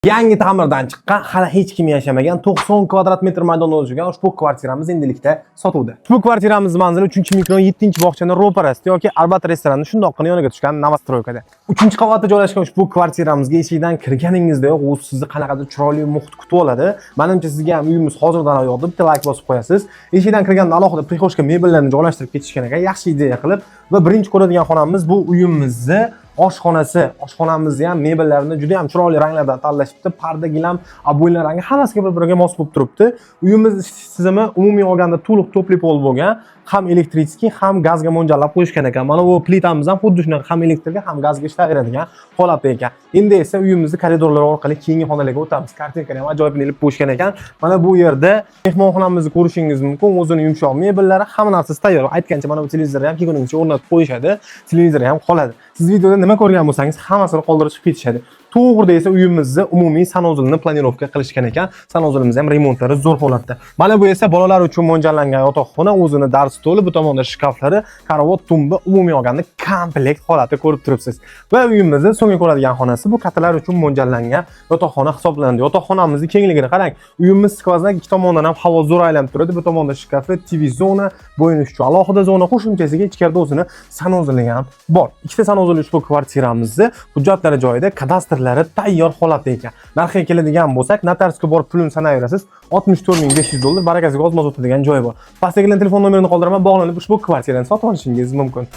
Yangi ta'mirdan chiqqan, hali hech kim yashamagan 90 kvadrat metr maydonda o'tgan ushbu kvartiramiz endilikda sotuvda. Ushbu kvartiramiz manzili 3-mikron 7-bog'chaning ro'parasida yoki Arbat restoranning shundoqqina yoniga tushgan Novostroykada. 3-qavatda joylashgan ushbu kvartiramizga eshikdan kirganingizdayoq u sizni qanaqadir chiroyli muhit kutib oladi. Menimcha sizga ham uyimiz hozirdan yoqdi, bitta like bosib qo'yasiz. Eshikdan kirganda alohida prixoshka mebellarni joylashtirib ketishgan ekan, yaxshi ideya qilib va birinchi ko'radigan xonamiz bu uyimizni oshxonasi. Oshxonamizni ham mebellarini juda ham chiroyli ranglardan tanlashibdi. Parda gilam, ob'oylar rangi hammasiga bir-biriga mos bo'lib turibdi. Uyimiz tizimi umumiy olganda to'liq topli pol bo'lgan. Ham elektritskiy, ham gazga mo'ljallab qo'yishgan ekan. Mana bu plitamiz ham xuddi shunaqa ham elektrga, ham gazga ishlaveradigan holatda ekan. Endi esa uyimizni koridorlar orqali keyingi xonalarga o'tamiz. Kartinkalar ham ajoyib ilib qo'yishgan ekan. Mana bu yerda mehmonxonamizni ko'rishingiz mumkin. O'zini yumshoq mebellari, hamma narsasi tayyor. Aytgancha mana bu televizorni ham keguningcha o'rnatib qo'yishadi. Televizor ham qoladi. Siz videoda nima ko'rgan bo'lsangiz, hammasini qoldirib ketishadi. To'g'rida esa uyimizni umumiy sanozilni planirovka qilishgan ekan. Sanozilimiz ham remontlari zo'r holatda. Mana bu esa bolalar uchun mo'ljallangan yotoqxona, o'zini dars stoli, bu tomonda shkaflari, karavot, tumba, umumiy olganda komplekt holatda ko'rib turibsiz. Va uyimizning so'nggi ko'radigan xonasi bu kattalar uchun mo'ljallangan yotoqxona hisoblanadi. Yotoqxonamizning kengligini qarang. Uyimiz skvoznak ikki tomondan ham havo zo'r aylanib turadi. Bu tomonda shkafi, TV zona, bo'yinishchi alohida zona, qo'shimchasiga ichkarida o'zini sanozili ham bor. Ikkita sanozili ushbu kvartiramizni hujjatlari joyida, kadastrlari tayyor holatda ekan. Narxiga keladigan bo'lsak, notarsga borib pulini sanaverasiz. 64.500 dollar barakasiga ozmoz o'tadigan joyi bor. Pastdagi telefon nomerini qoldiraman, bog'lanib ushbu kvartirani sotib olishingiz mumkin.